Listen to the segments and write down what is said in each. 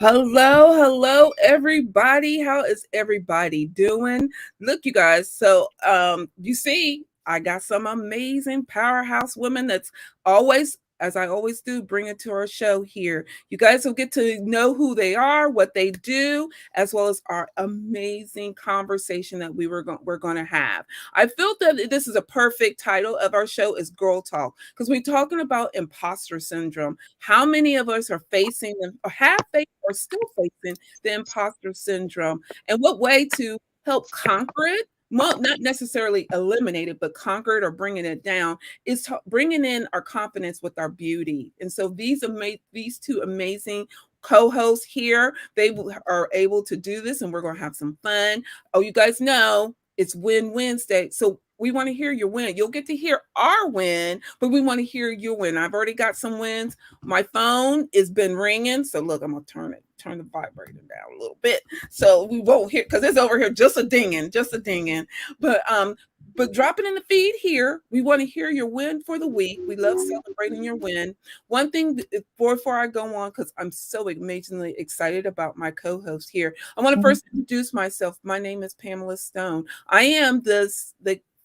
Hello, everybody. How is everybody doing? Look, you guys. You see, I got some amazing powerhouse women that's always, as I always do, bring it to our show here. You guys will get to know who they are, what they do, as well as our amazing conversation that we're going to have. I feel that this is a perfect title of our show is Girl Talk because we're talking about imposter syndrome. How many of us are facing or have faced or still facing the imposter syndrome, and what way to help conquer it? Well, not necessarily eliminate it, but conquer it or bringing it down is bringing in our confidence with our beauty. And so these two amazing co-hosts here, are able to do this, and we're going to have some fun. Oh, you guys know it's Win Wednesday, so we want to hear your win. You'll get to hear our win, but we want to hear your win. I've already got some wins. My phone has been ringing, so look, I'm gonna turn the vibrator down a little bit so we won't hear because it's over here just a dinging, just a dinging. But drop it in the feed here. We want to hear your win for the week. We love celebrating your win. One thing before I go on, because I'm so amazingly excited about my co-host here, I want to first introduce myself. My name is Pamela Stone. I am the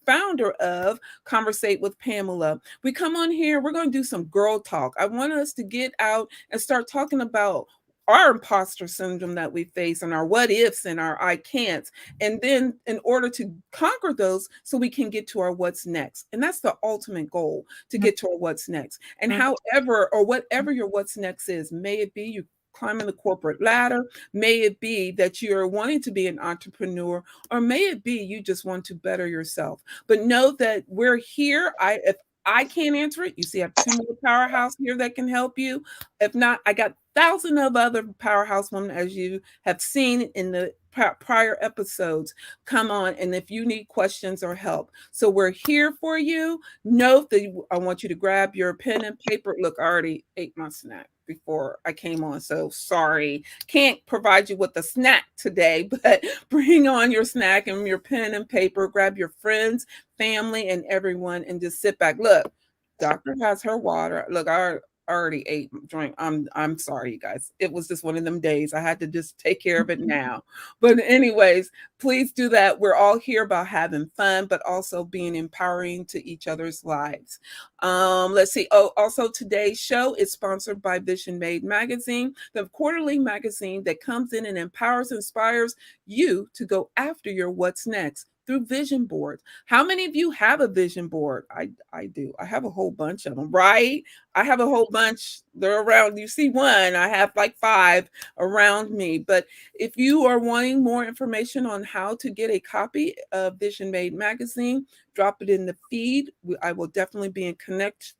founder of Conversate with Pamela. We come on here, we're going to do some girl talk. I want us to get out and start talking about our imposter syndrome that we face and our what ifs and our I can'ts. And then in order to conquer those, so we can get to our what's next. And that's the ultimate goal, to get to our what's next. And however or whatever your what's next is, may it be you climbing the corporate ladder, may it be that you're wanting to be an entrepreneur, or may it be you just want to better yourself. But know that we're here. If I can't answer it, you see, I have two more powerhouse here that can help you. If not, I got thousands of other powerhouse women, as you have seen in the prior episodes, come on. And if you need questions or help, so we're here for you. Note that I want you to grab your pen and paper. Look, I already ate my snack before I came on, so sorry, can't provide you with a snack today, but bring on your snack and your pen and paper. Grab your friends, family, and everyone, and just sit back. Look, doctor has her water. Look, I already ate drink. I'm sorry, you guys. It was just one of them days. I had to just take care of it now. But anyways, please do that. We're all here about having fun, but also being empowering to each other's lives. Let's see. Oh, also today's show is sponsored by Vision Made Magazine, the quarterly magazine that comes in and empowers, inspires you to go after your what's next through vision boards. How many of you have a vision board? I do. I have a whole bunch of them, right? I have a whole bunch. They're around. You see one, I have like 5 around me. But if you are wanting more information on how to get a copy of Vision Made Magazine, drop it in the feed. I will definitely be in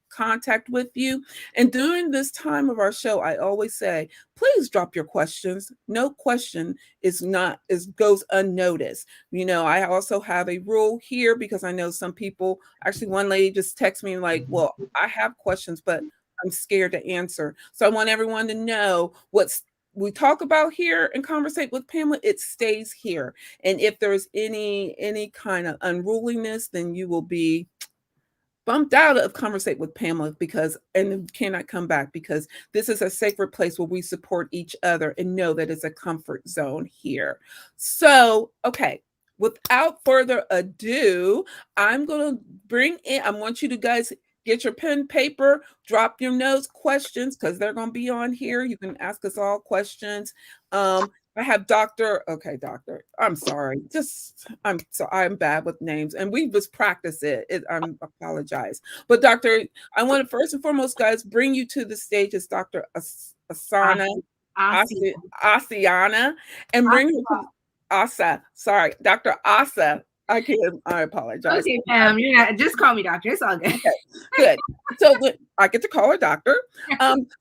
contact with you. And during this time of our show, I always say, please drop your questions. No question goes unnoticed. You know, I also have a rule here because I know some people, actually one lady just texted me like, well, I have questions, but I'm scared to answer. So I want everyone to know what's we talk about here and Conversate with Pamela, it stays here. And if there's any kind of unruliness, then you will be bumped out of Conversate with Pamela and cannot come back, because this is a sacred place where we support each other and know that it's a comfort zone here. So, okay, without further ado, I'm going to I want you to guys get your pen, paper, drop your notes, questions, because they're going to be on here. You can ask us all questions. I have Doctor. I'm sorry. I'm bad with names, and we just practice it. I apologize. But Doctor, I want to first and foremost, guys, bring you to the stage as Dr. Asana Aasiyah, and bring her to Asa. Sorry, Dr. Asa. I apologize. Okay, Pam, you're not just call me doctor. It's all good. Okay, good. So I get to call her doctor.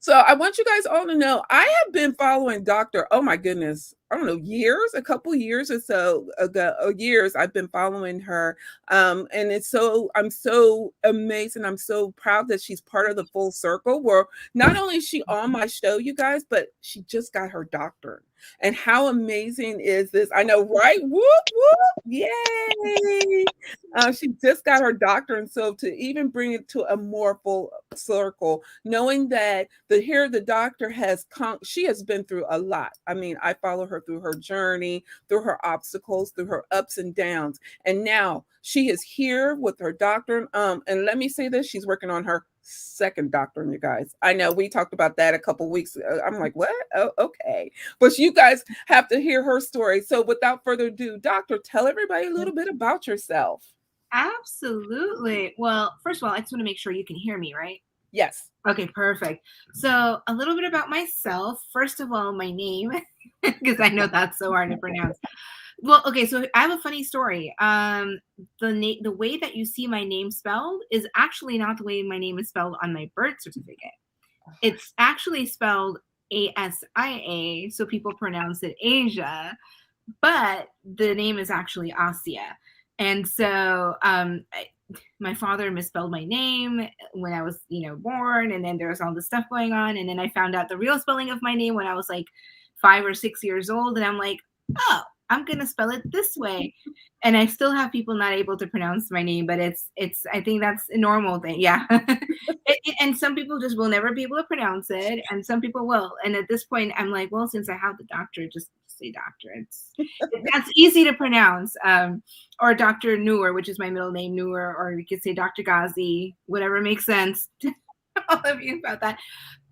So I want you guys all to know I have been following Doctor. Oh my goodness, I don't know, a couple years or so ago, years I've been following her. And I'm so amazed and I'm so proud that she's part of the full circle. Where not only is she on my show, you guys, but she just got her doctorate. And how amazing is this? I know, right? Whoop, whoop, yay. She just got her doctorate. And so to even bring it to a more full circle, knowing that the doctor she has been through a lot. I mean, I follow her through her journey, through her obstacles, through her ups and downs. And now she is here with her doctor. And let me say this, she's working on her second doctorate, you guys. I know we talked about that a couple weeks ago. I'm like, what? Oh, okay. But you guys have to hear her story. So without further ado, doctor, tell everybody a little bit about yourself. Absolutely. Well, first of all, I just want to make sure you can hear me, right? Yes. Okay, perfect. So a little bit about myself. First of all, my name, because I know that's so hard to pronounce. Well, okay, so I have a funny story. The way that you see my name spelled is actually not the way my name is spelled on my birth certificate. It's actually spelled Asia, so people pronounce it Asia, but the name is actually Aasiyah. And so my father misspelled my name when I was, born, and then there was all this stuff going on, and then I found out the real spelling of my name when I was like 5 or 6 years old, and I'm like, oh, I'm gonna spell it this way. And I still have people not able to pronounce my name, but it's I think that's a normal thing. Yeah. And some people just will never be able to pronounce it, and some people will. And at this point, I'm like, well, since I have the doctor, just say doctor. That's easy to pronounce. Or Dr. Noor, which is my middle name, Noor, or you could say Dr. Ghazi, whatever makes sense to all of you about that.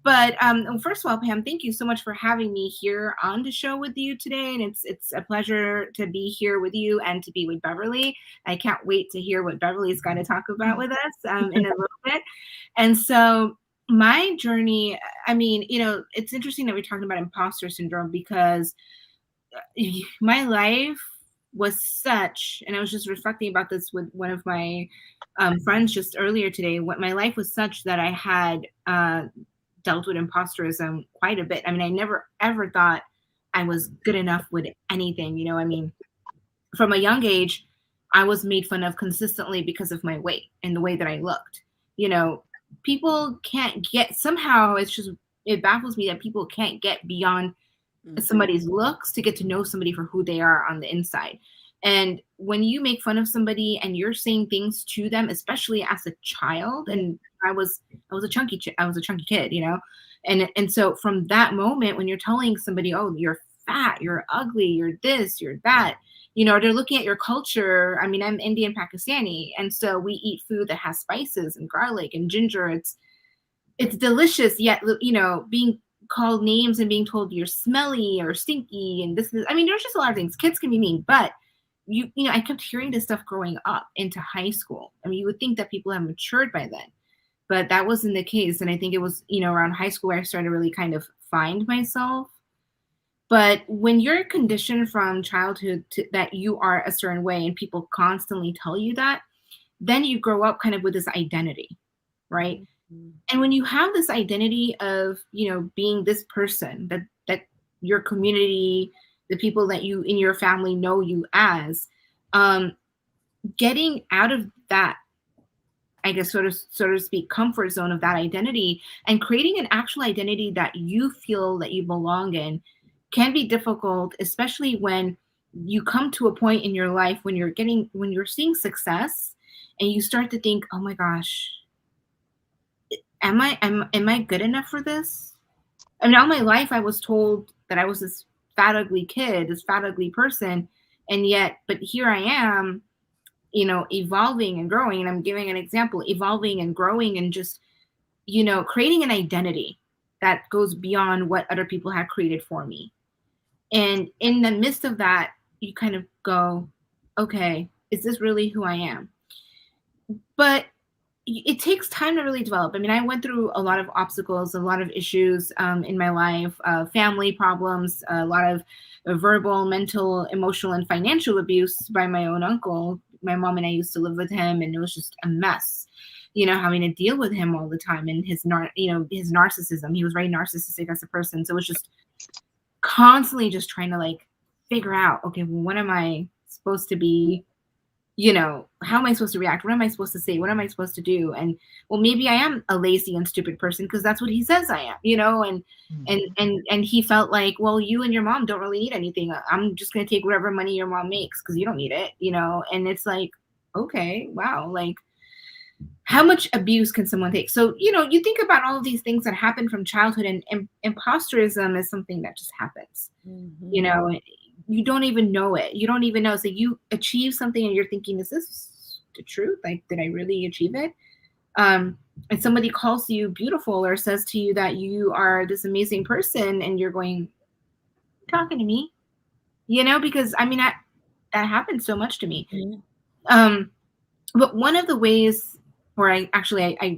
But first of all, Pam, thank you so much for having me here on the show with you today. And it's a pleasure to be here with you and to be with Beverly. I can't wait to hear what Beverly's going to talk about with us in a little bit. And so my journey, I mean, it's interesting that we're talking about imposter syndrome, because my life was such, and I was just reflecting about this with one of my friends just earlier today, what my life was such that I had dealt with imposterism quite a bit. I mean, I never ever thought I was good enough with anything. I mean, from a young age, I was made fun of consistently because of my weight and the way that I looked. People can't get, somehow it baffles me that people can't get beyond somebody's looks to get to know somebody for who they are on the inside. And when you make fun of somebody and you're saying things to them, especially as a child, and I was a chunky kid, and so from that moment, when you're telling somebody, oh, you're fat, you're ugly, you're this, you're that, they're looking at your culture. I mean, I'm Indian Pakistani, and so we eat food that has spices and garlic and ginger. It's delicious, yet being called names and being told you're smelly or stinky, and this is, I mean, there's just a lot of things. Kids can be mean, but I kept hearing this stuff growing up into high school. I mean, you would think that people have matured by then, but that wasn't the case. And I think it was, around high school where I started to really kind of find myself. But when you're conditioned from childhood that you are a certain way and people constantly tell you that, then you grow up kind of with this identity, right? Mm-hmm. And when you have this identity of, being this person that your community, the people that you in your family know you as, getting out of that, I guess, so to speak, comfort zone of that identity and creating an actual identity that you feel that you belong in can be difficult, especially when you come to a point in your life when you're seeing success and you start to think, oh my gosh, am I good enough for this? I mean, all my life I was told that I was this fat, ugly kid, this fat, ugly person. But here I am, evolving and growing. And I'm giving an example, evolving and growing and just, creating an identity that goes beyond what other people have created for me. And in the midst of that, you kind of go, okay, is this really who I am? But it takes time to really develop. I mean, I went through a lot of obstacles, a lot of issues in my life, family problems, a lot of verbal, mental, emotional, and financial abuse by my own uncle. My mom and I used to live with him, and it was just a mess, having to deal with him all the time and his narcissism. He was very narcissistic as a person. So it was just constantly just trying to figure out, okay, well, what am I supposed to be how am I supposed to react? What am I supposed to say? What am I supposed to do? And well, maybe I am a lazy and stupid person because that's what he says I am, and he felt like, well, you and your mom don't really need anything. I'm just going to take whatever money your mom makes because you don't need it. And it's like, okay, wow, like how much abuse can someone take? So, you think about all of these things that happen from childhood, and imposterism is something that just happens. Mm-hmm. You don't even know it. You don't even know. So you achieve something and you're thinking, is this the truth? Like, did I really achieve it? And somebody calls you beautiful or says to you that you are this amazing person, and you're going, talking to me, because I mean, that happened so much to me. Mm-hmm. But one of the ways, or I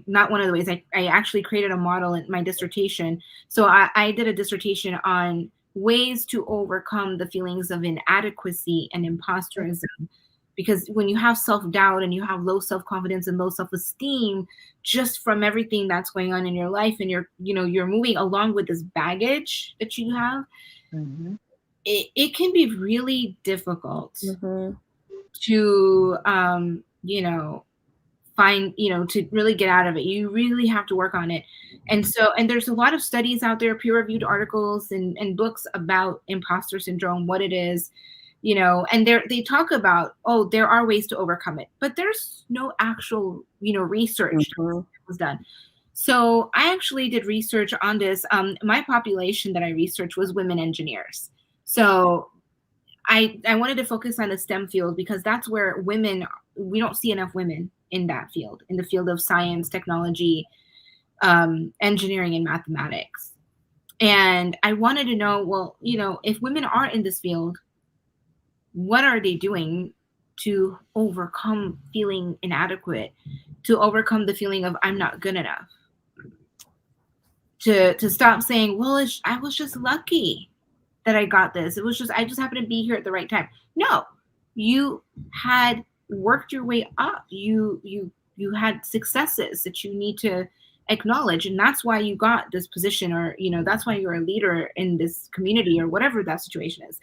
not one of the ways, I actually created a model in my dissertation. So I did a dissertation on ways to overcome the feelings of inadequacy and imposterism. Because when you have self-doubt and you have low self-confidence and low self-esteem, just from everything that's going on in your life, and you're moving along with this baggage that you have, Mm-hmm. it can be really difficult Mm-hmm. to find, to really get out of it. You really have to work on it. And there's a lot of studies out there, peer-reviewed articles and books about imposter syndrome, what it is, and they talk about, oh, there are ways to overcome it, but there's no actual, research Mm-hmm. that was done. So I actually did research on this. My population that I researched was women engineers. So I wanted to focus on the STEM field because that's where we don't see enough women in that field, in the field of science, technology, engineering, and mathematics. And I wanted to know, well, if women are in this field, what are they doing to overcome feeling inadequate, to overcome the feeling of I'm not good enough, to stop saying, well, I was just lucky that I got this. I just happened to be here at the right time. No, you had worked your way up. You had successes that you need to acknowledge, and that's why you got this position, or that's why you're a leader in this community, or whatever that situation is.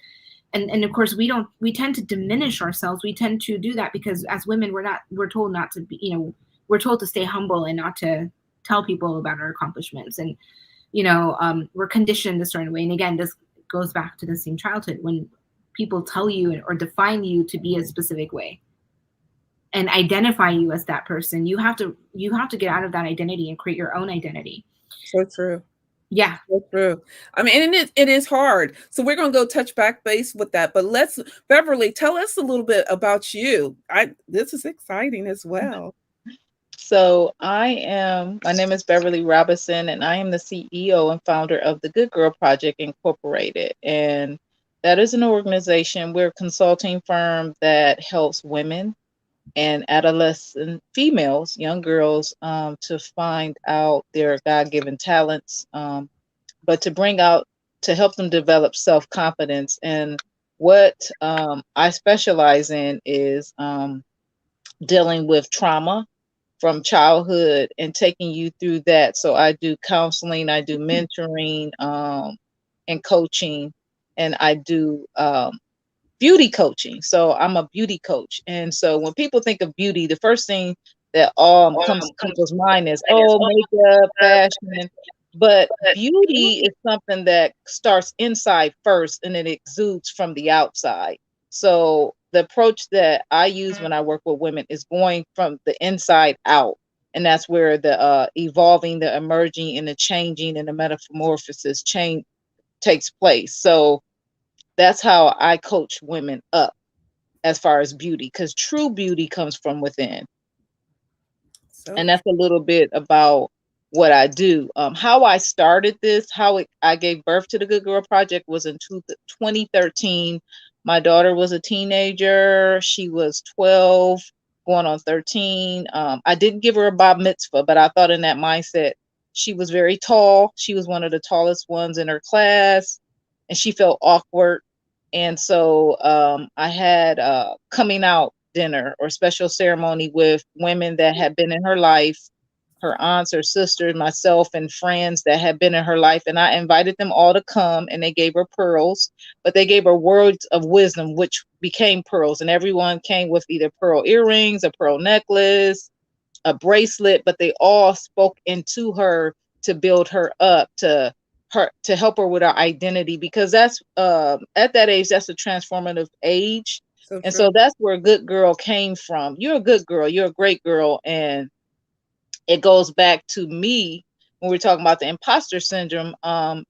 And of course, we tend to diminish ourselves. We tend to do that because as women, we're told not to be, we're told to stay humble and not to tell people about our accomplishments. And we're conditioned a certain way. And again, this goes back to the same childhood, when people tell you or define you to be a specific way and identify you as that person. You have to get out of that identity and create your own identity. So true. Yeah. So true. I mean, and it is hard. So we're going to go touch back base with that. But Beverly, tell us a little bit about you. This is exciting as well. So my name is Beverly Robinson, and I am the CEO and founder of the Good Girl Project Incorporated. And that is an organization, we're a consulting firm that helps women and adolescent females, young girls, to find out their God-given talents, but to help them develop self-confidence. And what I specialize in is dealing with trauma from childhood and taking you through that. So I do counseling, I do mentoring, and coaching, and I do beauty coaching. So I'm a beauty coach. And so when people think of beauty, the first thing that comes to people's mind is, oh, makeup, fashion. But beauty is something that starts inside first and it exudes from the outside. So the approach that I use when I work with women is going from the inside out. And that's where the evolving, the emerging, and the changing and the metamorphosis change takes place. So that's how I coach women up as far as beauty, because true beauty comes from within. And that's a little bit about what I do. How I started this, I gave birth to the Good Girl Project was in 2013. My daughter was a teenager. She was 12, going on 13. I didn't give her a bar mitzvah, but I thought in that mindset, she was very tall. She was one of the tallest ones in her class, and she felt awkward. And so I had a coming out dinner or special ceremony with women that had been in her life her aunts, her sisters, myself, and friends that had been in her life. And I invited them all to come, and they gave her pearls, but they gave her words of wisdom, which became pearls. And everyone came with either pearl earrings, a pearl necklace, a bracelet, but they all spoke into her to build her up, to help her with her identity, because that's at that age, that's a transformative age. So And true. so that's where good girl came from. You're a good girl, you're a great girl. And it goes back to me when we're talking about the imposter syndrome.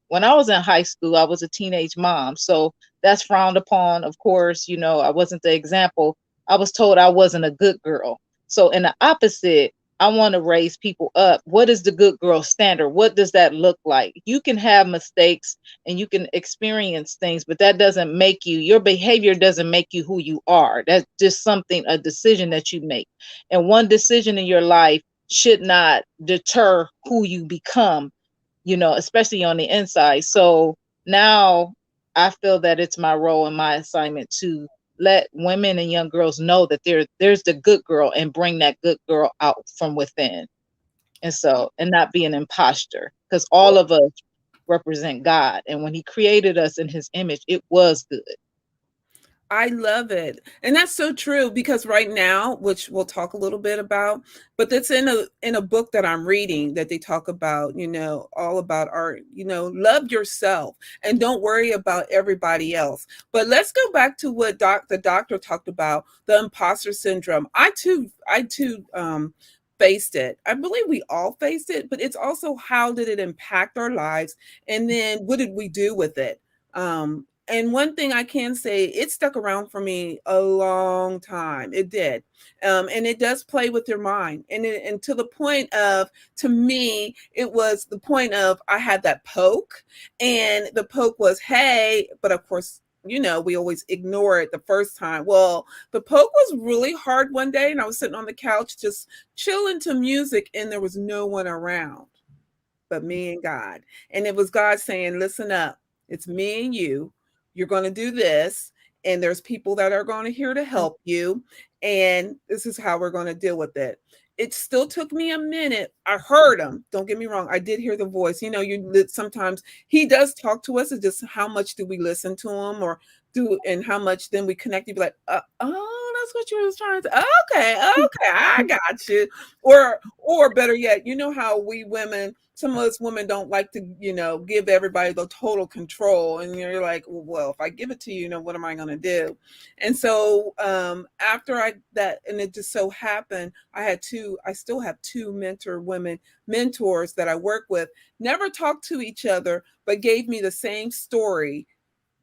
When I was in high school, I was a teenage mom, so that's frowned upon. Of course, I wasn't the example. I was told I wasn't a good girl. So in the opposite, I want to raise people up. What is the good girl standard? What does that look like? You can have mistakes and you can experience things, but that doesn't make you, your behavior doesn't make you who you are. That's just something, a decision that you make. And one decision in your life should not deter who you become, especially on the inside. So now I feel that it's my role and my assignment to let women and young girls know that there's the good girl, and bring that good girl out from within. And not be an imposter, because all of us represent God. And when he created us in his image, it was good. I love it. And that's so true, because right now, which we'll talk a little bit about, but that's in a book that I'm reading, that they talk about, all about art, love yourself and don't worry about everybody else. But let's go back to what the doctor talked about, the imposter syndrome. I too faced it. I believe we all faced it, but it's also, how did it impact our lives? And then what did we do with it? And one thing I can say, it stuck around for me a long time. It did. And it does play with your mind. And to the point of, to me, it was the point of, I had that poke, and the poke was, hey, but of course, we always ignore it the first time. Well, the poke was really hard one day, and I was sitting on the couch just chilling to music, and there was no one around but me and God. And it was God saying, listen up, it's me and you. You're going to do this. And there's people that are going to here to help you. And this is how we're going to deal with it. It still took me a minute. I heard him. Don't get me wrong. I did hear the voice. Sometimes he does talk to us. It's just how much do we listen to him, and how much then we connect. You'd be like, oh, that's what you was trying to say. Okay, I got you. Or better yet, how we women, some of us women don't like to, give everybody the total control. And you're like, well, if I give it to you, what am I going to do? And so after and it just so happened, I still have two mentors that I work with, never talked to each other, but gave me the same story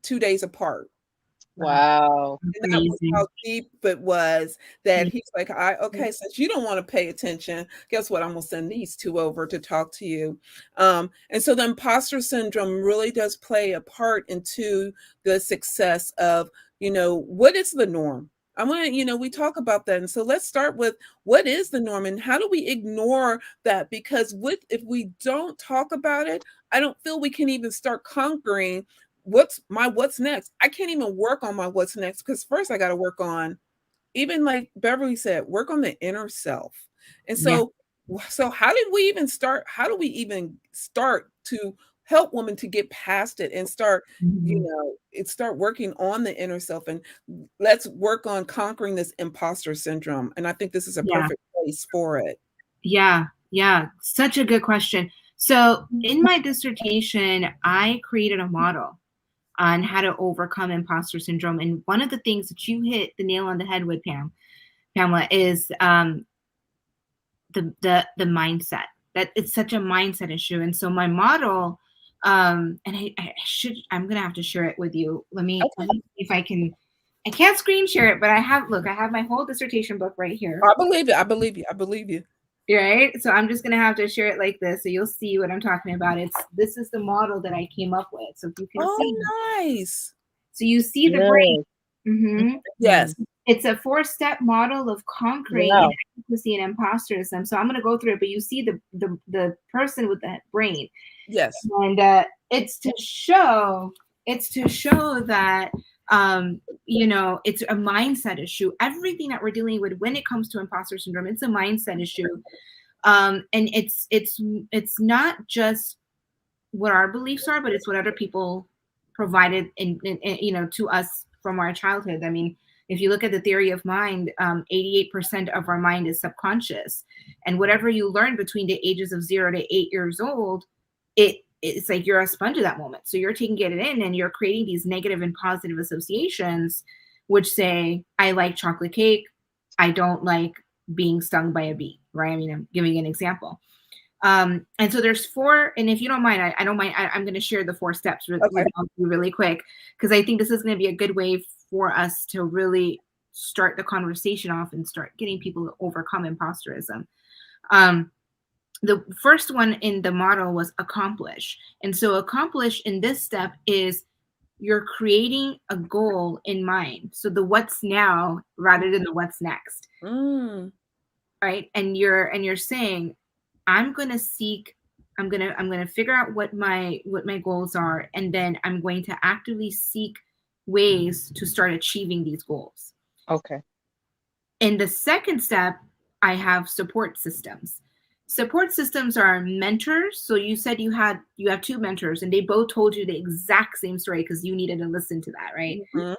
2 days apart. Wow. And that was how deep it was, that Yeah. he's like, okay, since you don't want to pay attention, guess what? I'm going to send these two over to talk to you. And so the imposter syndrome really does play a part into the success of, what is the norm? I want to, we talk about that. And so let's start with, what is the norm and how do we ignore that? Because if we don't talk about it, I don't feel we can even start conquering what's next. I can't even work on my what's next, because first I got to work on, even like Beverly said, work on the inner self. And Yeah. so how do we even start to help women to get past it and start, Mhm. start working on the inner self, and let's work on conquering this imposter syndrome. And I think this is a Yeah. perfect place for it. Yeah. Yeah. Such a good question. So in my dissertation, I created a model on how to overcome imposter syndrome. And one of the things that you hit the nail on the head with, Pamela, is the mindset. That it's such a mindset issue. And so my model, and I'm gonna have to share it with you. Let me see if I can. I can't screen share it, but I have my whole dissertation book right here. I believe it. I believe you. I believe you. Right? So I'm just gonna have to share it like this, so you'll see what I'm talking about. This is the model that I came up with. So if you can see, Nice. so you see the brain. Mm-hmm. Yes. It's a 4-step model of conquering inadequacy and imposterism. So I'm going to go through it, but you see the person with the brain. Yes. And it's to show that it's a mindset issue. Everything that we're dealing with when it comes to imposter syndrome, it's a mindset issue. And it's not just what our beliefs are, but it's what other people provided in to us from our childhood. I mean, if you look at the theory of mind, 88% of our mind is subconscious, and whatever you learn between the ages of 0 to 8 years old, it's like you're a sponge at that moment. So you're taking it in, and you're creating these negative and positive associations, which say, I like chocolate cake, I don't like being stung by a bee, right? I mean, I'm giving an example. And so there's 4, and if you don't mind, I don't mind, I'm going to share the 4 steps with Okay. you really quick, because I think this is going to be a good way for us to really start the conversation off and start getting people to overcome imposterism. The first one in the model was accomplish. And so accomplish in this step is you're creating a goal in mind. So the what's now rather than the what's next. Right? And you're saying, I'm going to figure out what my goals are, and then I'm going to actively seek ways to start achieving these goals. Okay. In the second step, I have support systems. Support systems are mentors. So you said you have 2 mentors, and they both told you the exact same story because you needed to listen to that, right? Mm-hmm.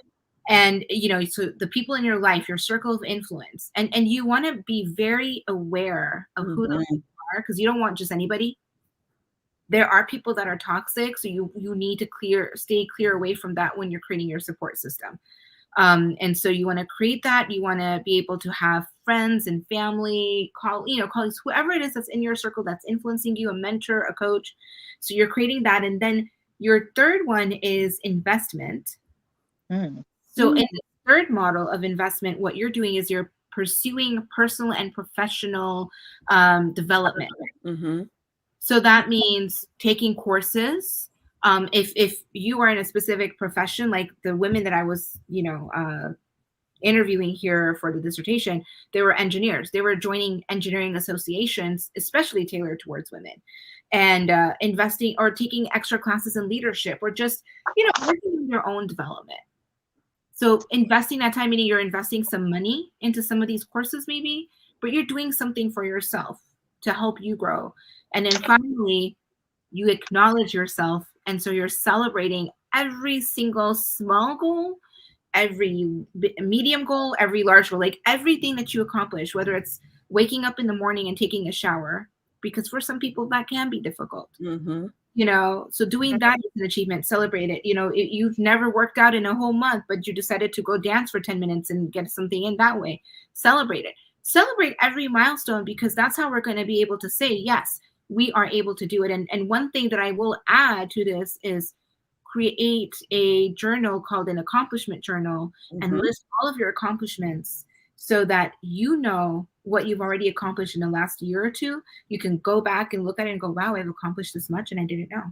And so the people in your life, your circle of influence, and you want to be very aware of who those people are, because you don't want just anybody. There are people that are toxic, so you need to stay clear away from that when you're creating your support system. And so you want to create that. You want to be able to have friends and family, colleagues, whoever it is that's in your circle that's influencing you, a mentor, a coach. So you're creating that. And then your third one is investment. So in the third model of investment, what you're doing is you're pursuing personal and professional development. So that means taking courses. If you are in a specific profession, like the women that I was, interviewing here for the dissertation, they were engineers. They were joining engineering associations, especially tailored towards women, and investing or taking extra classes in leadership, or just, working on your own development. So investing that time, meaning you're investing some money into some of these courses maybe, but you're doing something for yourself to help you grow. And then finally, you acknowledge yourself. And so you're celebrating every single small goal, every medium goal, every large goal, like everything that you accomplish, whether it's waking up in the morning and taking a shower, because for some people that can be difficult. So doing that is an achievement. Celebrate it. You've never worked out in a whole month, but you decided to go dance for 10 minutes and get something in that way. Celebrate it. Celebrate every milestone, because that's how we're going to be able to say, yes, we are able to do it. And one thing that I will add to this is create a journal called an accomplishment journal, and list all of your accomplishments, so that what you've already accomplished in the last year or two. You can go back and look at it and go, wow, I've accomplished this much and I didn't know.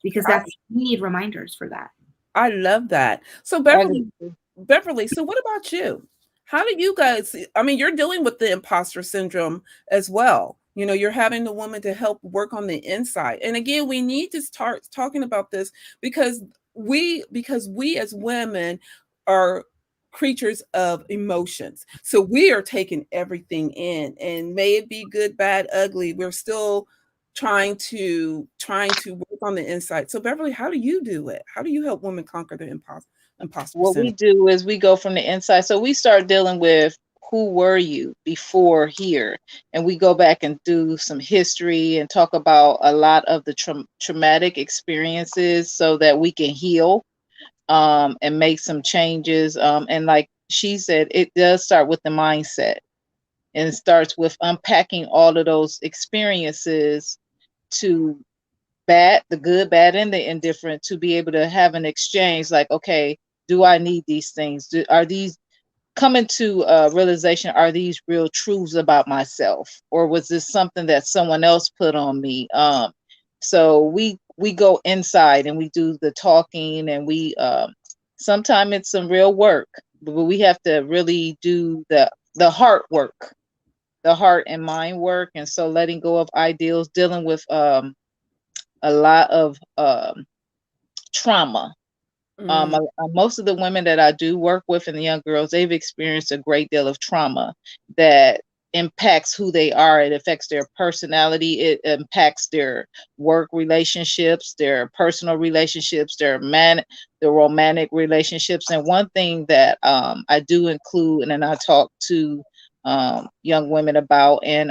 Because we need reminders for that. I love that. So Beverly, so what about you? How do you guys, I mean, you're dealing with the imposter syndrome as well. You're having the woman to help work on the inside. And again, we need to start talking about this because we as women are creatures of emotions. So we are taking everything in, and may it be good, bad, ugly, we're still trying to work on the inside. So Beverly, how do you do it? How do you help women conquer the imposter What we syndrome? do is we go from the inside. So we start dealing with, who were you before here? And we go back and do some history and talk about a lot of the traumatic experiences, so that we can heal and make some changes. And like she said, it does start with the mindset, and it starts with unpacking all of those experiences, to the good, bad, and the indifferent, to be able to have an exchange. Like, okay, do I need these things? Are these coming to realization? Are these real truths about myself, or was this something that someone else put on me? So we go inside and we do the talking, and we sometimes it's some real work, but we have to really do the heart work, the heart and mind work. And so letting go of ideals, dealing with a lot of trauma. Most of the women that I do work with, and the young girls, they've experienced a great deal of trauma that impacts who they are. It affects their personality. It impacts their work relationships, their personal relationships, their romantic relationships. And one thing that I do include, and then I talk to young women about, and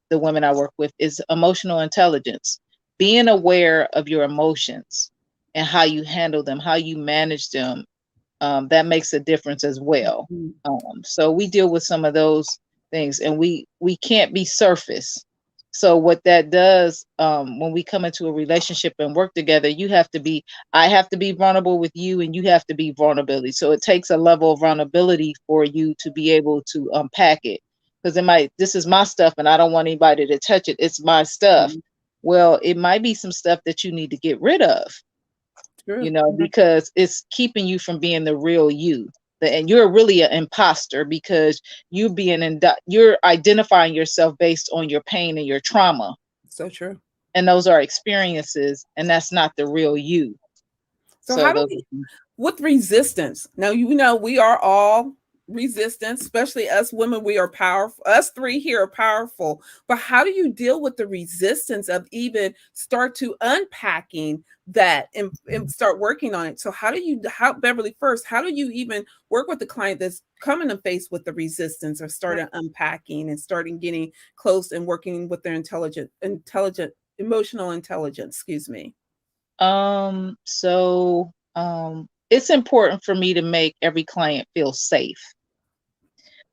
the women I work with, is emotional intelligence. Being aware of your emotions and how you handle them, how you manage them, that makes a difference as well. So we deal with some of those things, and we can't be surface. So what that does, when we come into a relationship and work together, I have to be vulnerable with you, and you have to be vulnerability. So it takes a level of vulnerability for you to be able to unpack it, because this is my stuff, and I don't want anybody to touch it. It's my stuff. Well, it might be some stuff that you need to get rid of, True. because it's keeping you from being the real you. And you're really an imposter, because you're identifying yourself based on your pain and your trauma. So true. And those are experiences, and that's not the real you. So how do we, with resistance? Now, we are all resistant, especially us women. We are powerful. Us three here are powerful. But how do you deal with the resistance of even start to unpacking that and start working on it? So how Beverly, first, how do you even work with the client that's coming to face with the resistance, or starting unpacking and starting getting close and working with their intelligent, emotional intelligence, excuse me? So it's important for me to make every client feel safe.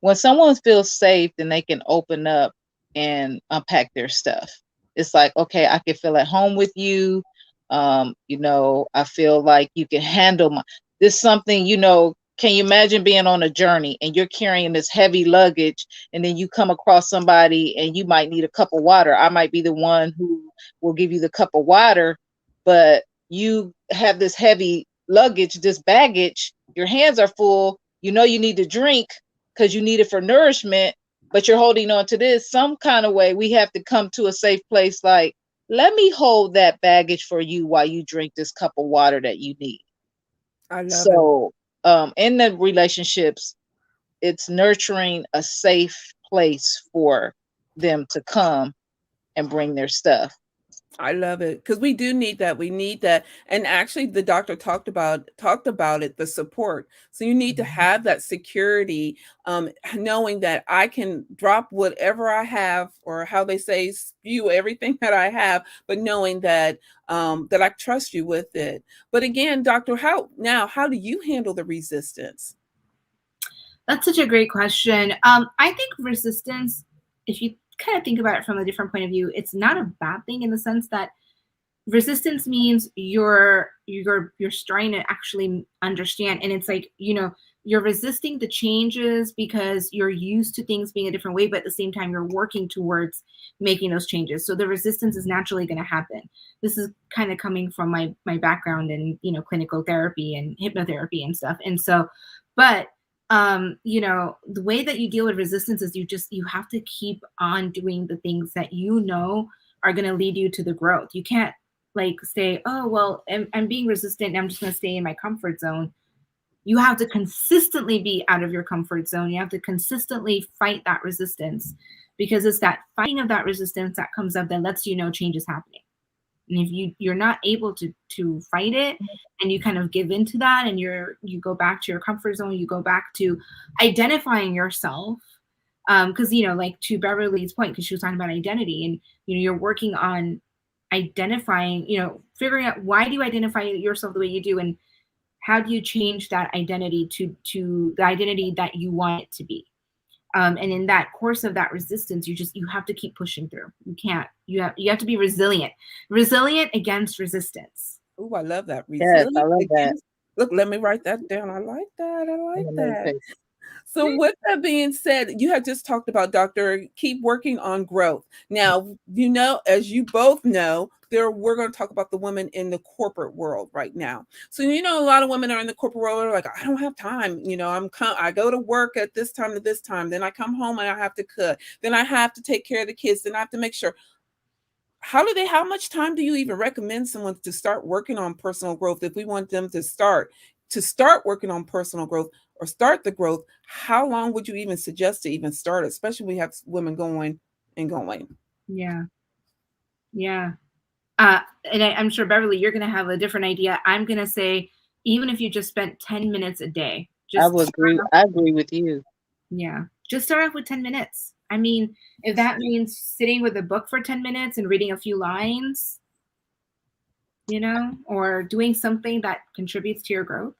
When someone feels safe, then they can open up and unpack their stuff. It's like, okay, I can feel at home with you. I feel like you can handle this something, can you imagine being on a journey and you're carrying this heavy luggage, and then you come across somebody and you might need a cup of water. I might be the one who will give you the cup of water, but you have this heavy luggage, this baggage, your hands are full, you need to drink because you need it for nourishment, but you're holding on to this. Some kind of way we have to come to a safe place, like, let me hold that baggage for you while you drink this cup of water that you need. I love it. In the relationships, it's nurturing a safe place for them to come and bring their stuff. I love it, because we do need that. We need that. And actually the doctor talked about it, the support. So you need to have that security, knowing that I can drop whatever I have, or how they say, spew everything that I have, but knowing that that I trust you with it. But again, doctor, how do you handle the resistance? That's such a great question. I think resistance, if you kind of think about it from a different point of view, it's not a bad thing, in the sense that resistance means you're starting to actually understand, and it's like, you're resisting the changes because you're used to things being a different way, but at the same time you're working towards making those changes. So the resistance is naturally going to happen. This is kind of coming from my background in clinical therapy and hypnotherapy and stuff. And so, but the way that you deal with resistance is you have to keep on doing the things that are going to lead you to the growth. You can't say, oh, well, I'm being resistant and I'm just going to stay in my comfort zone. You have to consistently be out of your comfort zone. You have to consistently fight that resistance, because it's that fighting of that resistance that comes up that lets you know change is happening. And if you're not able to fight it, and you kind of give into that, and you go back to your comfort zone, you go back to identifying yourself, because to Beverly's point, because she was talking about identity, and you're working on identifying, figuring out, why do you identify yourself the way you do, and how do you change that identity to the identity that you want it to be. And in that course of that resistance, you have to keep pushing through. You have to be resilient against resistance. Oh, I love that. Yes, I love that. Look, let me write that down. I like that. So with that being said, you had just talked about, doctor, keep working on growth. Now, as you both know, we're going to talk about the women in the corporate world right now. So, a lot of women are in the corporate world, are like, I don't have time. I go to work at this time to this time. Then I come home and I have to cook. Then I have to take care of the kids. Then I have to make sure. How much time do you even recommend someone to start working on personal growth, if we want them to start working on personal growth? or start the growth, how long would you even suggest to even start it, especially we have women going and going? Yeah. Yeah. And I'm sure, Beverly, you're going to have a different idea. I'm going to say, even if you just spent 10 minutes a day, I just would agree. I agree with you. yeah, just start off with 10 minutes. I mean, if that means sitting with a book for 10 minutes and reading a few lines, or doing something that contributes to your growth.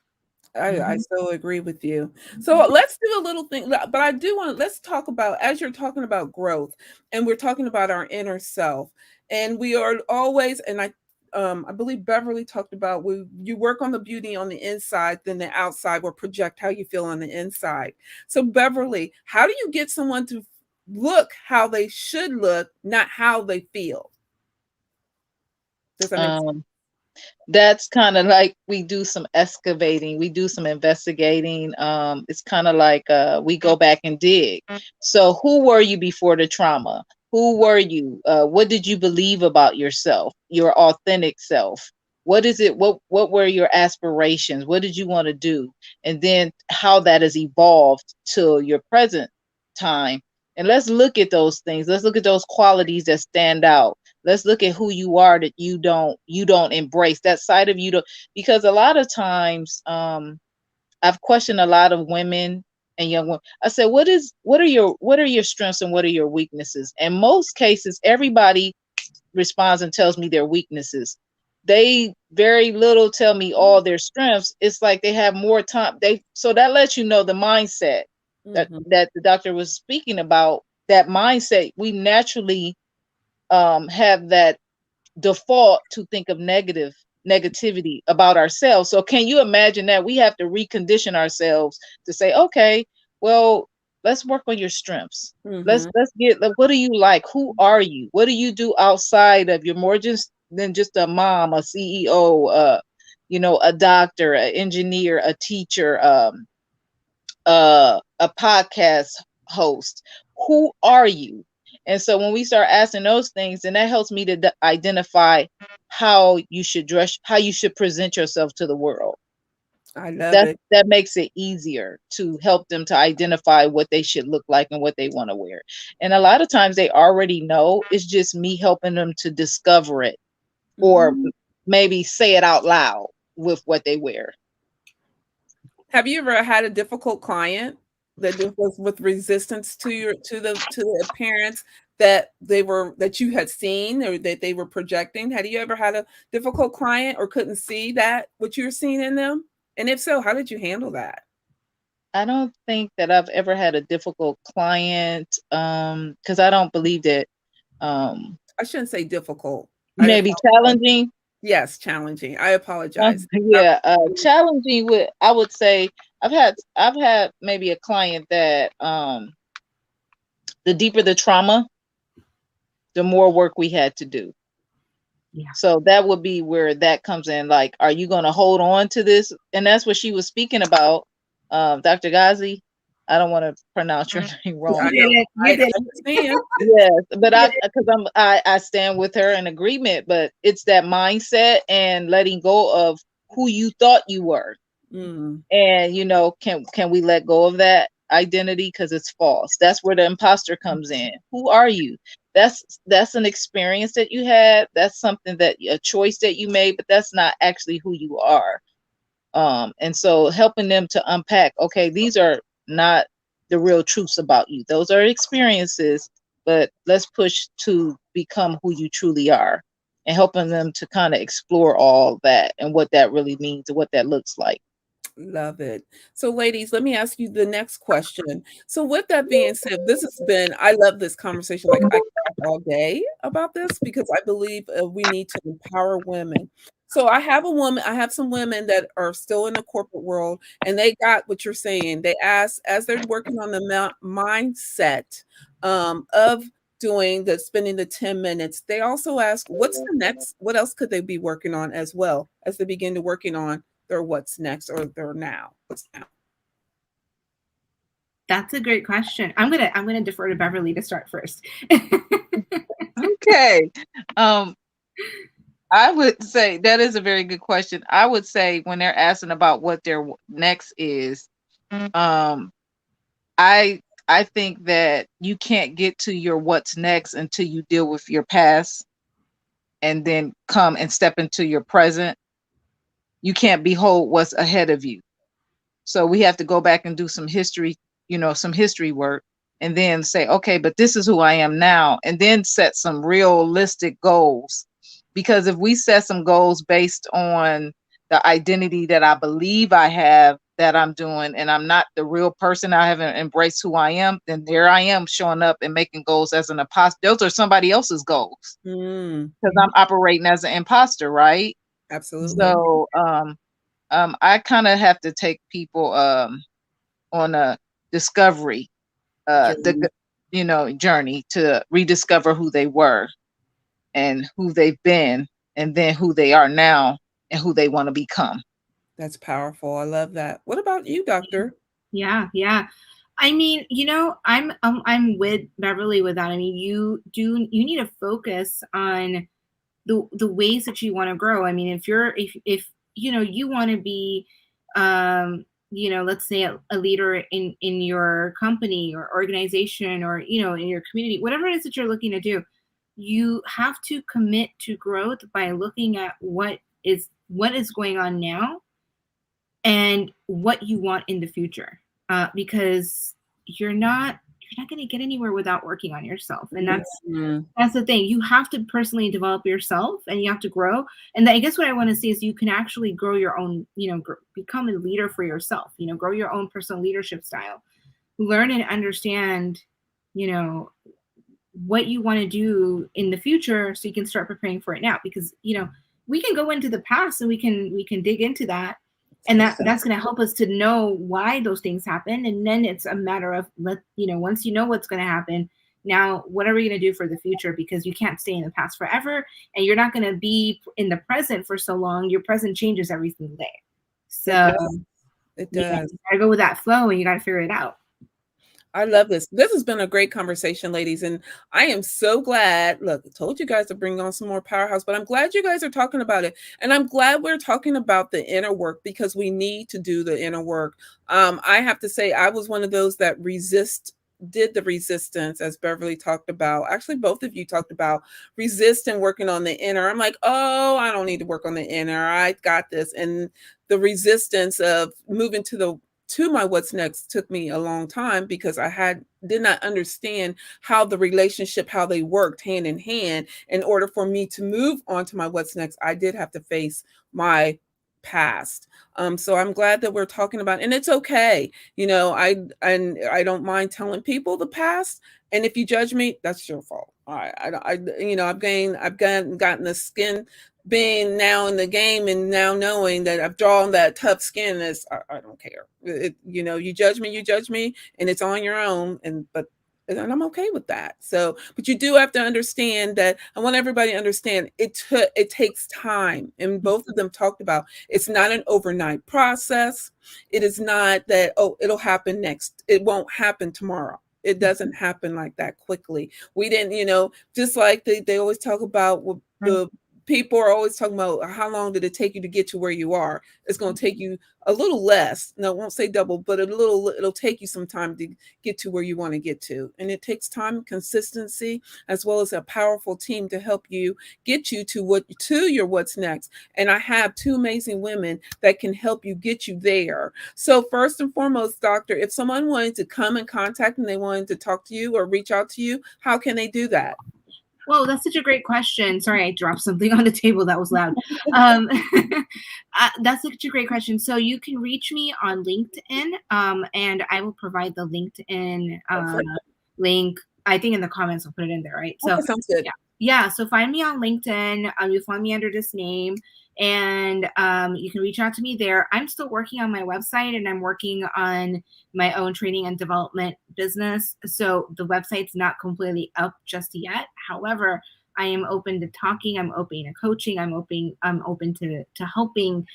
I so agree with you. So let's do a little thing, but I do want to, let's talk about, as you're talking about growth and we're talking about our inner self, and we are always, and I believe Beverly talked about, you work on the beauty on the inside, then the outside will project how you feel on the inside. So Beverly, how do you get someone to look how they should look, not how they feel? Does that make sense? That's kind of like we do some excavating, we do some investigating. It's kind of like we go back and dig. So who were you before the trauma? Who were you? What did you believe about yourself, your authentic self? What is it? What were your aspirations? What did you want to do? And then how that has evolved to your present time. And let's look at those things. Let's look at those qualities that stand out. Let's look at who you are that you don't embrace, that side of you. Because a lot of times I've questioned a lot of women and young women. I said, what are your strengths and what are your weaknesses? And most cases everybody responds and tells me their weaknesses. They very little tell me all their strengths. It's like they have more time. So that lets you know the mindset that the doctor was speaking about. That mindset, we naturally have that default to think of negativity about ourselves. So can you imagine that we have to recondition ourselves to say, okay, well, let's work on your strengths. Let's get, what do you like? Who are you? What do you do outside of, you're more just than just a mom, a CEO, a doctor, an engineer, a teacher, a podcast host. Who are you? And so when we start asking those things, then that helps me to identify how you should dress, how you should present yourself to the world. I love it. That makes it easier to help them to identify what they should look like and what they want to wear. And a lot of times they already know. It's just me helping them to discover it, or maybe say it out loud with what they wear. Have you ever had a difficult client that was with resistance to the appearance that you had seen or that they were projecting? Had you ever had a difficult client or couldn't see that what you were seeing in them? And if so, how did you handle that? I don't think that I've ever had a difficult client, because I don't believe that. I shouldn't say difficult. Maybe challenging. Yes, challenging. I apologize. Yeah, challenging. I would say I've had maybe a client that the deeper the trauma, the more work we had to do. Yeah. So that would be where that comes in. Like, are you going to hold on to this? And that's what she was speaking about, Dr. Ghazi. I don't want to pronounce your name wrong. I understand. Yes, but I stand with her in agreement. But it's that mindset and letting go of who you thought you were, and can we let go of that identity because it's false? That's where the imposter comes in. Who are you? That's an experience that you had. That's something a choice that you made, but that's not actually who you are. And so helping them to unpack, okay, these are not the real truths about you. Those are experiences, but let's push to become who you truly are, and helping them to kind of explore all that and what that really means and what that looks like. Love it. So ladies, let me ask you the next question. So with that being said, I love this conversation. Like I could talk all day about this because I believe we need to empower women. So I have some women that are still in the corporate world, and they got what you're saying. They ask, as they're working on the mindset of spending the 10 minutes, they also ask, what's the next, what else could they be working on as well as they begin to working on their what's next or their what's now? That's a great question. I'm gonna defer to Beverly to start first. Okay. I would say that is a very good question. I would say when they're asking about what their next is, Um, I think that you can't get to your what's next until you deal with your past and then come and step into your present. You can't behold what's ahead of you. So we have to go back and do some history, some history work, and then say, okay, but this is who I am now, and then set some realistic goals. Because if we set some goals based on the identity that I believe I have that I'm doing, and I'm not the real person, I haven't embraced who I am, then there I am showing up and making goals as an imposter. Those are somebody else's goals because I'm operating as an imposter, right? Absolutely. So I kind of have to take people on a discovery Journey. journey to rediscover who they were and who they've been, and then who they are now and who they want to become. That's powerful. I love that. What about you, doctor? Yeah, yeah. I mean, I'm with Beverly with that. I mean, you need to focus on the ways that you want to grow. I mean, if you want to be let's say a leader in your company or organization, or in your community, whatever it is that you're looking to do, you have to commit to growth by looking at what is going on now and what you want in the future, because you're not going to get anywhere without working on yourself. And that's the thing. You have to personally develop yourself, and you have to grow. And I guess what I want to say is you can actually grow your own, become a leader for yourself, grow your own personal leadership style, learn and understand, what you want to do in the future, so you can start preparing for it now. Because, we can go into the past and we can dig into that, and that's going to help us to know why those things happen. And then it's a matter of once you know what's going to happen, now what are we going to do for the future? Because you can't stay in the past forever, and you're not going to be in the present for so long. Your present changes every single day. So it does. Yeah, you gotta go with that flow, and you gotta figure it out. I love this. This has been a great conversation, ladies. And I am so glad. Look, I told you guys to bring on some more powerhouse, but I'm glad you guys are talking about it. And I'm glad we're talking about the inner work, because we need to do the inner work. I have to say, I was one of those that did the resistance, as Beverly talked about. Actually, both of you talked about resist and working on the inner. I'm like, oh, I don't need to work on the inner. I got this. And the resistance of moving to my what's next took me a long time, because I did not understand how the relationship, how they worked hand in hand. In order for me to move on to my what's next, I did have to face my past. So I'm glad that we're talking about it. And it's okay. I don't mind telling people the past. And if you judge me, that's your fault. I've gotten the skin, being now in the game, and now knowing that I've drawn that tough skin. I don't care. You judge me, and it's on your own. And I'm okay with that. So, but you do have to understand that. I want everybody to understand it takes time. And both of them talked about it's not an overnight process. It is not that, oh, it'll happen next. It won't happen tomorrow. It doesn't happen like that quickly. We didn't, just like they always talk about the people are always talking about how long did it take you to get to where you are. It's going to take you a little less. No, I won't say double, but it'll take you some time to get to where you want to get to. And it takes time, consistency, as well as a powerful team to help you get you to your what's next. And I have two amazing women that can help you get you there. So first and foremost, doctor, if someone wanted to come in contact and they wanted to talk to you or reach out to you, how can they do that? Well, that's such a great question. Sorry, I dropped something on the table that was loud. That's such a great question. So you can reach me on LinkedIn, and I will provide the LinkedIn link. I think in the comments I'll put it in there, right? Okay, sounds good. Yeah. So find me on LinkedIn. You'll find me under this name, and you can reach out to me there. I'm still working on my website, and I'm working on my own training and development business. So the website's not completely up just yet. However, I am open to talking. I'm open to coaching. I'm open to helping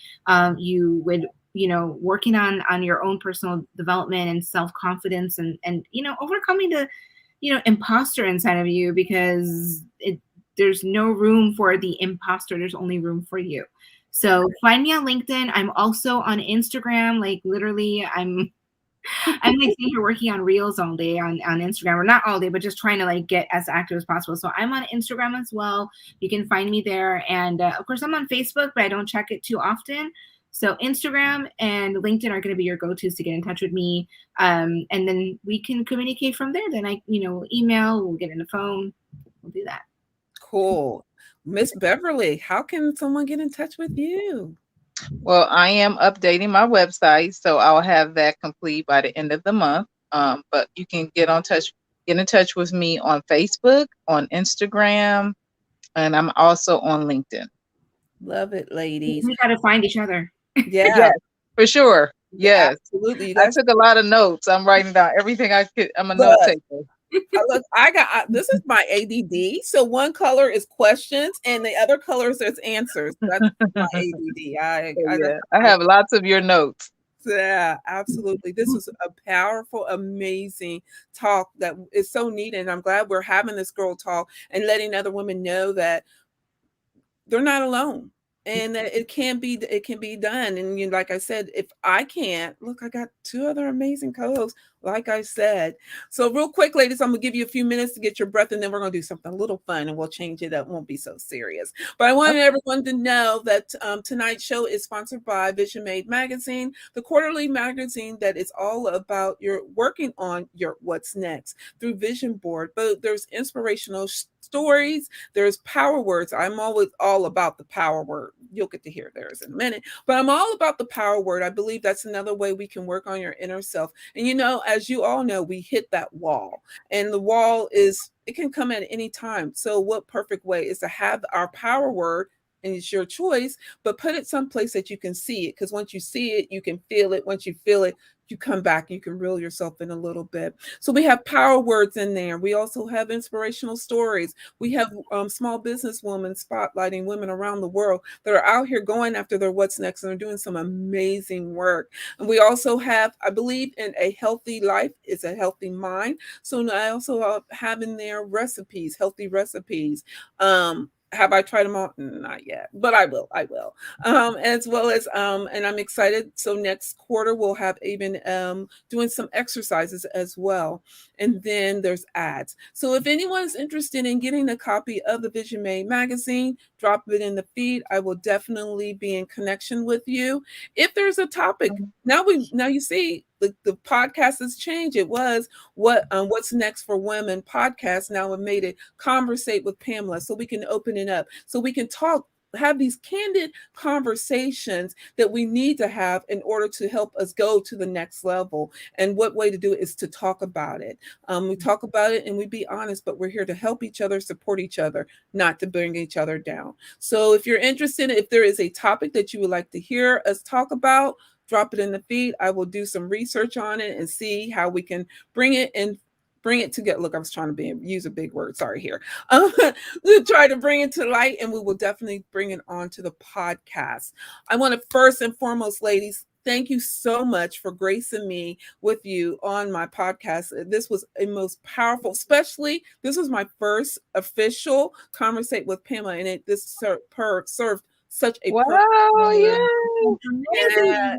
you with working on your own personal development and self-confidence, and overcoming the imposter inside of you, because there's no room for the imposter. There's only room for you. So find me on LinkedIn. I'm also on Instagram. Like literally, I'm I'm like sitting here working on reels all day on Instagram, or not all day, but just trying to like get as active as possible. So I'm on Instagram as well. You can find me there. And of course, I'm on Facebook, but I don't check it too often. So Instagram and LinkedIn are going to be your go-tos to get in touch with me. And then we can communicate from there. Then email, we'll get in the phone. We'll do that. Cool. Miss Beverly, how can someone get in touch with you? Well, I am updating my website, so I'll have that complete by the end of the month. But you can get in touch with me on Facebook, on Instagram, and I'm also on LinkedIn. Love it, ladies. We got to find each other. Yeah. Yes, for sure. Yes. Absolutely. You I guys took a lot of notes. I'm writing down everything I could. I'm a note taker. look, this is my ADD. So one color is questions and the other colors is answers. That's my ADD. I have lots of your notes. Yeah, absolutely. This was a powerful, amazing talk that is so needed. And I'm glad we're having this girl talk and letting other women know that they're not alone and that it can be done. And like I said, if I can't, look, I got two other amazing co-hosts, like I said. So real quick, ladies, I'm gonna give you a few minutes to get your breath, and then we're gonna do something a little fun, and we'll change it up. Won't be so serious. But I wanted everyone to know that tonight's show is sponsored by Vision Made Magazine, the quarterly magazine that is all about your working on your what's next through Vision Board. But there's inspirational stories, there's power words. I'm always all about the power word. You'll get to hear theirs in a minute, but I'm all about the power word. I believe that's another way we can work on your inner self. And as you all know, we hit that wall, and the wall it can come at any time. So what perfect way is to have our power word, and it's your choice, but put it someplace that you can see it, because once you see it, you can feel it. Once you feel it, you come back and you can reel yourself in a little bit. So we have power words in there. We also have inspirational stories. We have small business women spotlighting women around the world that are out here going after their what's next, and they're doing some amazing work. And we also have, I believe in a healthy life is a healthy mind. So I also have in there recipes, healthy recipes. Have I tried them all? Not yet, but I will. As well as and I'm excited. So next quarter we'll have even doing some exercises as well. And then there's ads. So if anyone's interested in getting a copy of the Vision Made magazine, drop it in the feed. I will definitely be in connection with you. If there's a topic, now you see the podcast has changed. It was what's next for women podcast. Now we made it conversate with Pamela, so we can open it up, so we can have these candid conversations that we need to have in order to help us go to the next level. And what way to do it is to talk about it. We talk about it and we be honest, but we're here to help each other, support each other, not to bring each other down. So if you're interested, if there is a topic that you would like to hear us talk about, drop it in the feed. I will do some research on it and see how we can bring it together. Look, I was trying to use a big word. Sorry here. We'll try to bring it to light, and we will definitely bring it onto the podcast. I want to first and foremost, ladies, thank you so much for gracing me with you on my podcast. This was a most powerful, especially this was my first official conversate with Pamela, and this served such a wow, yeah.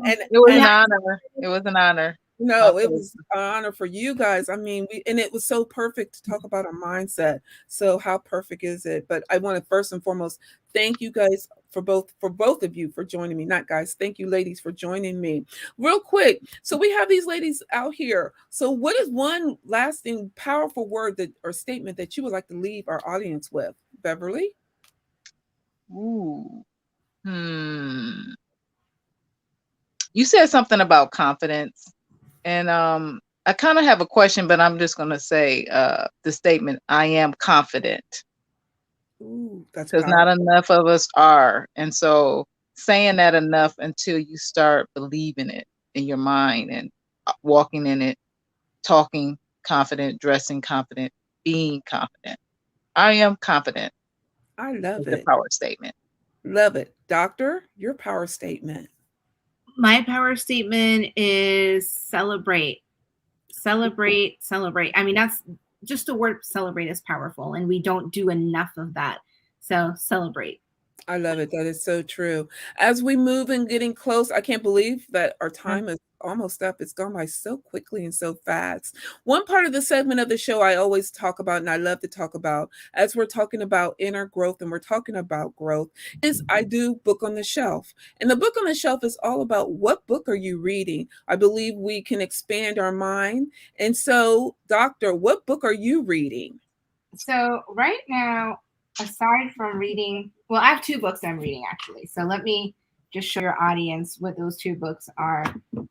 And it was an honor. It was an honor. No, it was an honor for you guys. I mean, and it was so perfect to talk about our mindset. So how perfect is it? But I want to first and foremost thank you guys for both of you for joining me. Not guys, thank you ladies for joining me. Real quick, so we have these ladies out here. So what is one lasting powerful word or statement that you would like to leave our audience with, Beverly? Ooh. You said something about confidence, and I kind of have a question, but I'm just going to say the statement, I am confident. Ooh, that's because not enough of us are. And so saying that enough until you start believing it in your mind and walking in it, talking confident, dressing confident, being confident. I am confident. I love it. The power statement. Love it. Doctor, your power statement. My power statement is celebrate. Celebrate. I mean, that's just the word celebrate is powerful, and we don't do enough of that. So celebrate. I love it. That is so true. As we move and getting close, I can't believe that our time is almost up. It's gone by so quickly and so fast. One part of the segment of the show I always talk about, and I love to talk about, as we're talking about inner growth and we're talking about growth, is I do book on the shelf. And the book on the shelf is all about what book are you reading? I believe we can expand our mind. And so, Doctor, what book are you reading? So right now, aside from reading, well, I have two books I'm reading actually. So let me just show your audience what those two books are.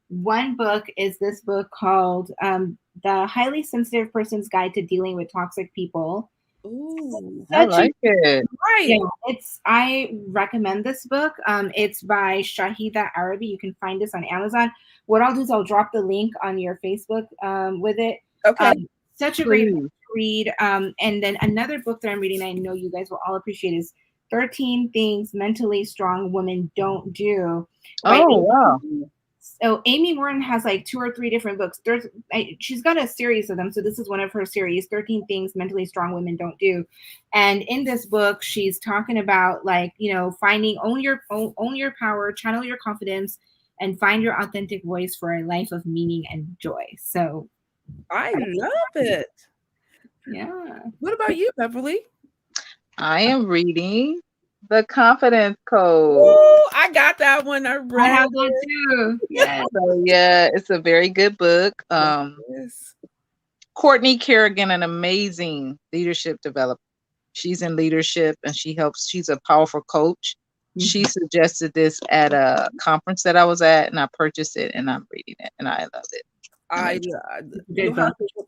One book is this book called The Highly Sensitive Person's Guide to Dealing with Toxic People. Ooh, I like it. right. Yeah, I recommend this book. It's by Shahida Arabi. You can find this on Amazon. What I'll do is I'll drop the link on your Facebook with it. Okay. Such a great book to read. And then another book that I'm reading, I know you guys will all appreciate, is 13 Things Mentally Strong Women Don't Do. Right? Oh, wow. So Amy Morin has like 2 or 3 different books. She's got a series of them. So this is one of her series, 13 Things Mentally Strong Women Don't Do. And in this book, she's talking about like, finding, own your power, channel your confidence, and find your authentic voice for a life of meaning and joy. So I love it. Yeah. What about you, Beverly? I am reading The Confidence Code. Ooh, I got that one. I have that too. Yeah. So yeah, it's a very good book. Yes. Courtney Kerrigan, an amazing leadership developer. She's in leadership and she's a powerful coach. Mm-hmm. She suggested this at a conference that I was at, and I purchased it and I'm reading it and I love it.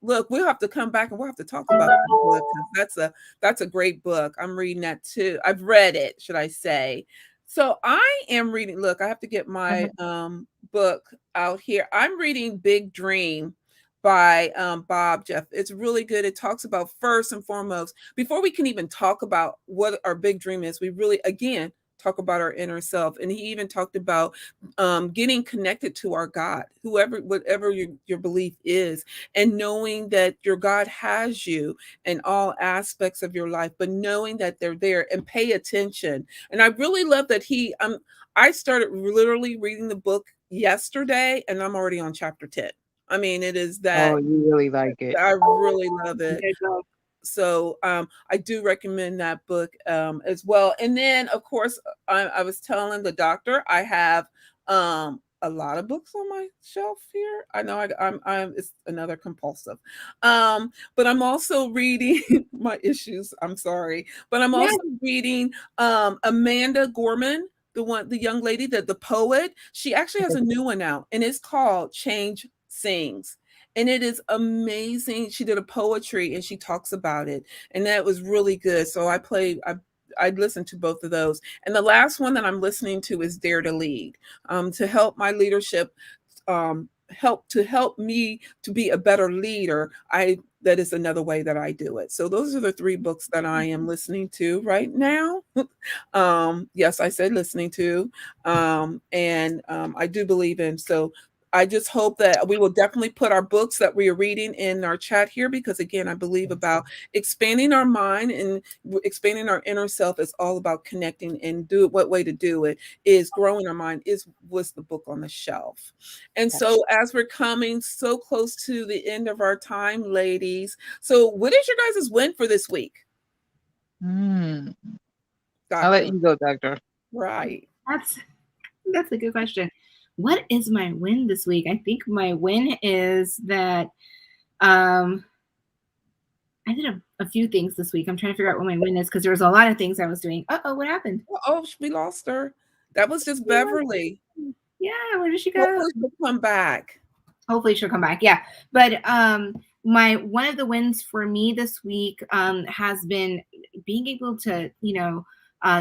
We'll have to come back and we'll have to talk about that book, because that's a great book. I'm reading that too. I've read it, should I say. So I am reading, look, I have to get my book out here. I'm reading Big Dream by Bob Jeff. It's really good. It talks about, first and foremost, before we can even talk about what our big dream is, we really, again, talk about our inner self. And he even talked about getting connected to our God, whatever your belief is, and knowing that your God has you in all aspects of your life, but knowing that they're there, and pay attention. And I really love that I started literally reading the book yesterday and I'm already on chapter 10. I mean, it is that. Oh, you really like it. I really love it. So I do recommend that book as well. And then, of course, I was telling the doctor I have a lot of books on my shelf here. I know I'm it's another compulsive, but I'm also reading my issues. I'm sorry, but I'm also reading Amanda Gorman, the young lady, the poet. She actually has a new one out, and it's called Change Sings. And it is amazing. She did a poetry and she talks about it. And that was really good. So I listened to both of those. And the last one that I'm listening to is Dare to Lead, to help my leadership, help me to be a better leader. That is another way that I do it. So those are the 3 books that I am listening to right now. Yes, I said listening to, and I do believe in. So I just hope that we will definitely put our books that we are reading in our chat here, because again, I believe about expanding our mind and expanding our inner self is all about connecting, and what way to do it is growing our mind was the book on the shelf. And so as we're coming so close to the end of our time, ladies, so what is your guys' win for this week? I'll let you go, Doctor. Right. That's a good question. What is my win this week? I think my win is that I did a few things this week. I'm trying to figure out what my win is, because there was a lot of things I was doing. What happened? Oh, we lost her. That was just Beverly. Yeah, where did she go? Hopefully she'll come back. Hopefully she'll come back. Yeah. But one of the wins for me this week has been being able to,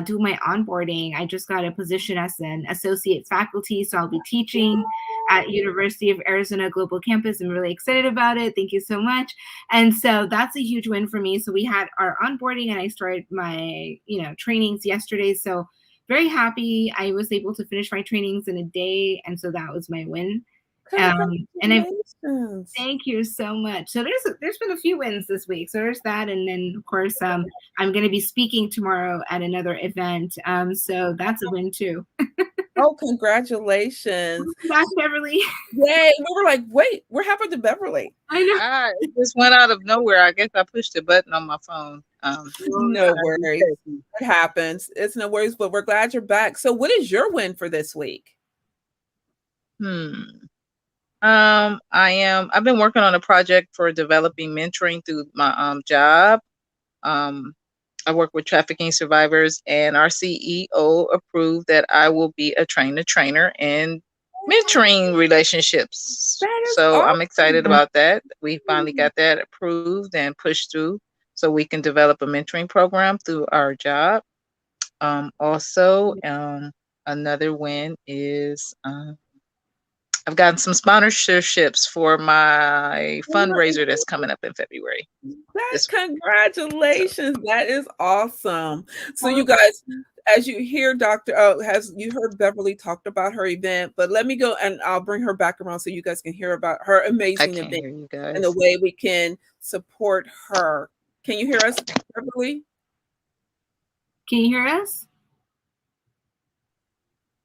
do my onboarding. I just got a position as an associate faculty, so I'll be teaching at University of Arizona Global Campus. I'm really excited about it. Thank you so much. And so that's a huge win for me. So we had our onboarding and I started my, trainings yesterday. So very happy. I was able to finish my trainings in a day. And so that was my win. Thank you so much. So there's been a few wins this week. So there's that, and then of course I'm going to be speaking tomorrow at another event. So that's a win too. Oh, congratulations. Back, Beverly. Yay. We were like, wait, what happened to Beverly? I know. It just went out of nowhere. I guess I pushed a button on my phone. No worries. It happens. It's no worries, but we're glad you're back. So what is your win for this week? I've been working on a project for developing mentoring through my job. I work with trafficking survivors, and our CEO approved that I will be a trainer in mentoring relationships. So I'm excited about that. We finally got that approved and pushed through so we can develop a mentoring program through our job. Also, another win is I've gotten some sponsorships for my fundraiser that's coming up in February. Congratulations. That is awesome. So you guys, as you hear has you heard Beverly talked about her event, but let me go and I'll bring her back around so you guys can hear about her amazing event you guys. and the way we can support her. Can you hear us, Beverly? Can you hear us?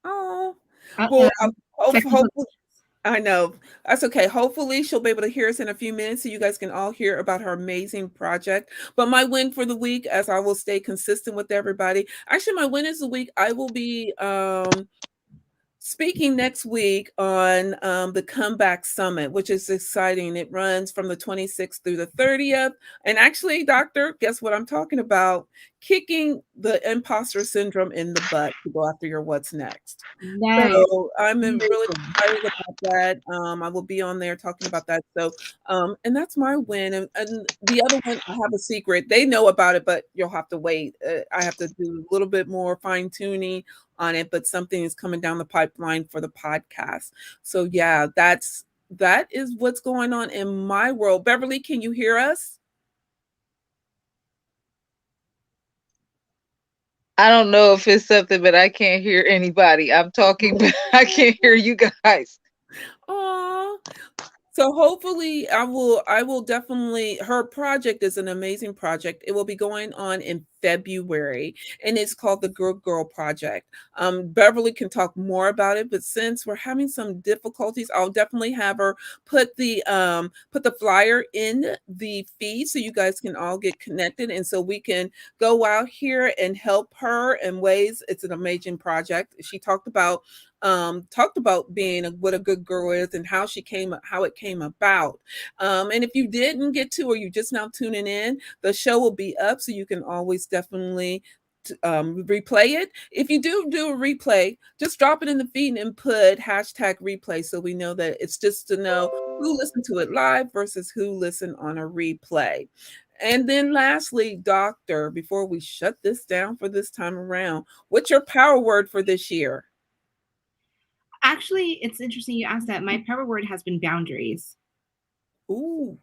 Oh, well, hopefully, I know. That's okay. Hopefully she'll be able to hear us in a few minutes so you guys can all hear about her amazing project. But my win for the week, as I will stay consistent with everybody. Actually, my win is the week. I will be speaking next week on the Comeback Summit, which is exciting. It runs from the 26th through the 30th. And actually, Doctor, guess what I'm talking about? Kicking the imposter syndrome in the butt to go after your what's next. Nice. So I'm really excited about that. I will be on there talking about that. So, and that's my win. And the other one, I have a secret. They know about it, but you'll have to wait. I have to do a little bit more fine tuning on it, but something is coming down the pipeline for the podcast. So yeah, that is what's going on in my world. Beverly, can you hear us? I don't know if it's something, but I can't hear anybody. I'm talking, but I can't hear you guys. Aww. So hopefully I will definitely, her project is an amazing project. It will be going on in February and it's called the Good Girl Project. Beverly can talk more about it, but since we're having some difficulties, I'll definitely have her put the flyer in the feed so you guys can all get connected and so we can go out here and help her in ways. It's an amazing project. She talked about being what a good girl is and how it came about. And if you didn't get to, or you just now tuning in, the show will be up so you can always definitely replay it. If you do a replay, just drop it in the feed and put hashtag replay so we know that it's just to know who listened to it live versus who listened on a replay. And then lastly, Doctor, before we shut this down for this time around, what's your power word for this year? Actually, it's interesting you asked that. My power word has been boundaries. Ooh,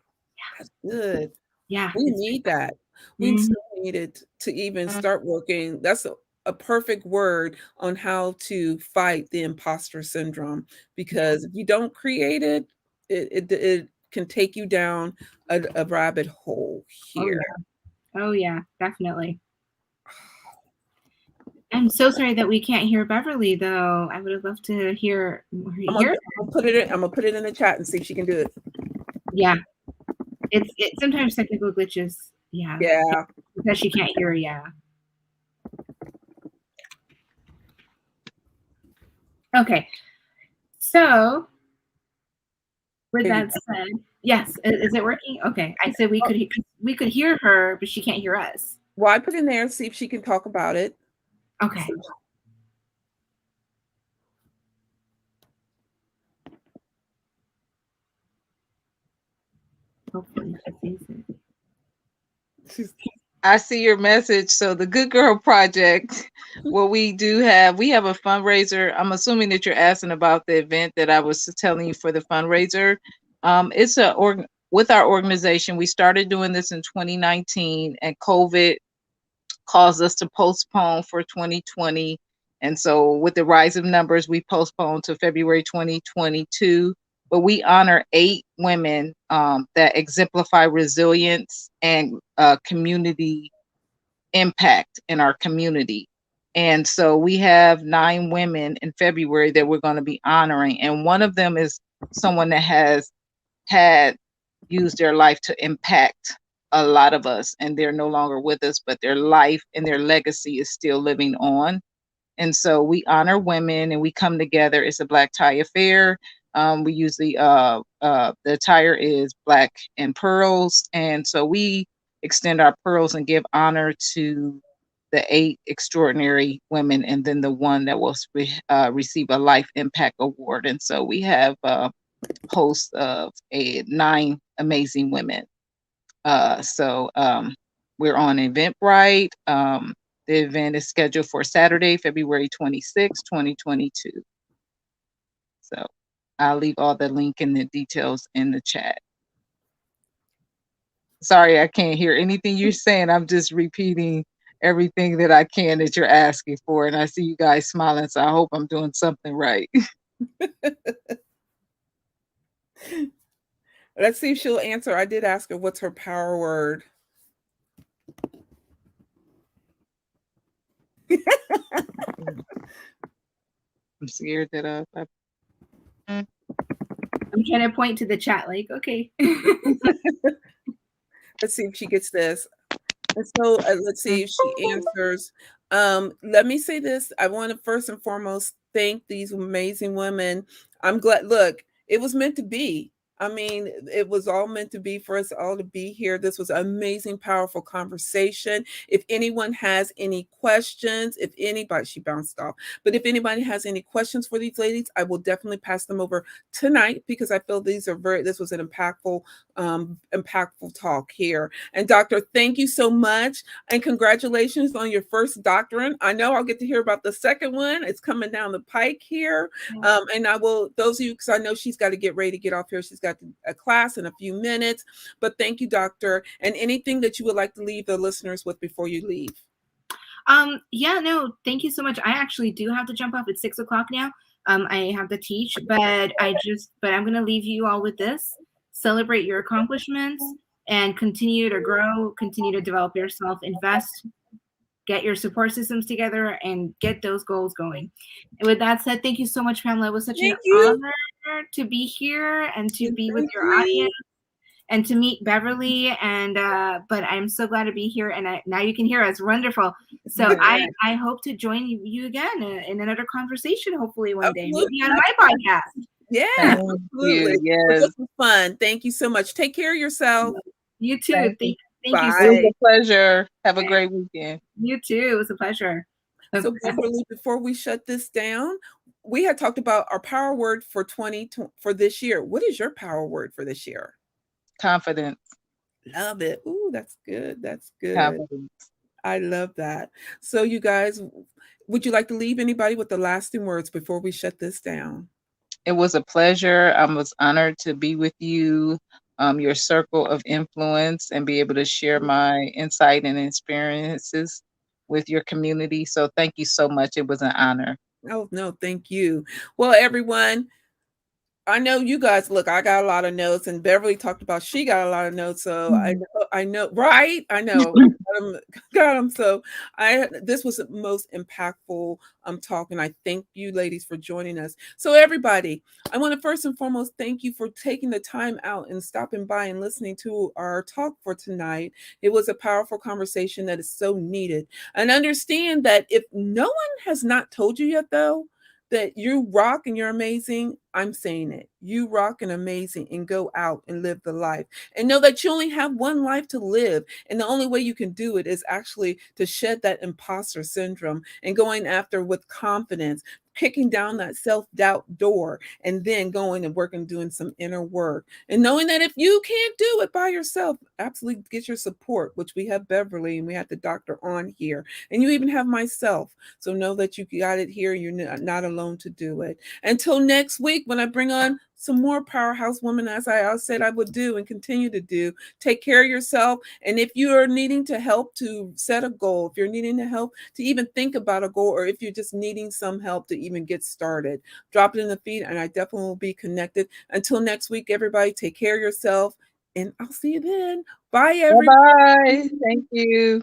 that's good. Yeah. We need that. We still need it to even start working. That's a perfect word on how to fight the imposter syndrome, because if you don't create it, it can take you down a rabbit hole here. Oh yeah, definitely. I'm so sorry that we can't hear Beverly, though. I would have loved to hear. I'm gonna put it in the chat and see if she can do it. Yeah, it's sometimes technical glitches. Yeah. Yeah. Because she can't hear. Yeah. Okay. So, with that said, yes, is it working? Okay. I said we could hear her, but she can't hear us. Well, I put in there and see if she can talk about it. Okay. Hopefully she sees it. I see your message. So the Good Girl Project, what we have a fundraiser. I'm assuming that you're asking about the event that I was telling you for the fundraiser. It's with our organization. We started doing this in 2019, and COVID caused us to postpone for 2020. And so with the rise of numbers, we postponed to February 2022. But we honor 8 women that exemplify resilience and community impact in our community. And so we have 9 women in February that we're going to be honoring. And one of them is someone that has had used their life to impact a lot of us, and they're no longer with us, but their life and their legacy is still living on. And so we honor women and we come together. It's a black tie affair. We usually the attire is black and pearls, and so we extend our pearls and give honor to the 8 extraordinary women, and then the one that will receive a life impact award. And so we have hosts of 9 amazing women. So we're on Eventbrite. The event is scheduled for Saturday, February 26, 2022. So I'll leave all the link and the details in the chat. Sorry, I can't hear anything you're saying. I'm just repeating everything that I can that you're asking for. And I see you guys smiling, so I hope I'm doing something right. Let's see if she'll answer. I did ask her what's her power word. I'm scared that I'm trying to point to the chat, like, okay. Let's see if she gets this. And so let's see if she answers. Let me say this. I want to first and foremost thank these amazing women. I'm glad. Look, it was meant to be. I mean, it was all meant to be for us all to be here. This was an amazing, powerful conversation. If anyone has any questions, if anybody, she bounced off, but if anybody has any questions for these ladies, I will definitely pass them over tonight because I feel these are this was an impactful talk here. And Doctor, thank you so much. And congratulations on your first doctorate. I know I'll get to hear about the second one. It's coming down the pike here. And I will, those of you, because I know she's got to get ready to get off here. She's got a class in a few minutes. But thank you, Doctor. And anything that you would like to leave the listeners with before you leave? Yeah, no, thank you so much. I actually do have to jump off at 6 o'clock now. I have to teach, but I'm going to leave you all with this. Celebrate your accomplishments and continue to grow, continue to develop yourself, invest, get your support systems together, and get those goals going. And with that said, thank you so much, Pamela. It was such an honor to be here and to be with your audience and to meet Beverly. And but I'm so glad to be here, and now you can hear us. Wonderful. So I hope to join you again in another conversation, hopefully one day, maybe on my podcast. Yeah, absolutely. Yes. This was fun. Thank you so much. Take care of yourself. You too. Thank you so much. It was a pleasure. Have a great weekend. You too. It was a pleasure. So Beverly, before we shut this down, we had talked about our power word for for this year. What is your power word for this year? Confidence. Love it. Ooh, that's good. That's good. Confidence. I love that. So you guys, would you like to leave anybody with the lasting words before we shut this down? It was a pleasure. I was honored to be with you, your circle of influence, and be able to share my insight and experiences with your community. So thank you so much. It was an honor. Oh, no, thank you. Well, everyone, I know you guys, look, I got a lot of notes, and Beverly talked about she got a lot of notes. So I know, right? I know. Got them. So this was the most impactful talk, and I thank you ladies for joining us. So everybody, I want to first and foremost thank you for taking the time out and stopping by and listening to our talk for tonight. It was a powerful conversation that is so needed. And understand that if no one has not told you yet, though, that you rock and you're amazing, I'm saying it. You rock and amazing, and go out and live the life. And know that you only have one life to live. And the only way you can do it is actually to shed that imposter syndrome and going after with confidence, kicking down that self-doubt door, and then going and working, doing some inner work. And knowing that if you can't do it by yourself, absolutely get your support, which we have Beverly and we have the doctor on here. And you even have myself. So know that you got it here. You're not alone to do it. Until next week, when I bring on some more powerhouse women, as I said I would do and continue to do. Take care of yourself. And if you are needing to help to set a goal, if you're needing to help to even think about a goal, or if you're just needing some help to even get started, drop it in the feed, and I definitely will be connected. Until next week, everybody, take care of yourself, and I'll see you then. Bye, everybody. Bye-bye. Thank you.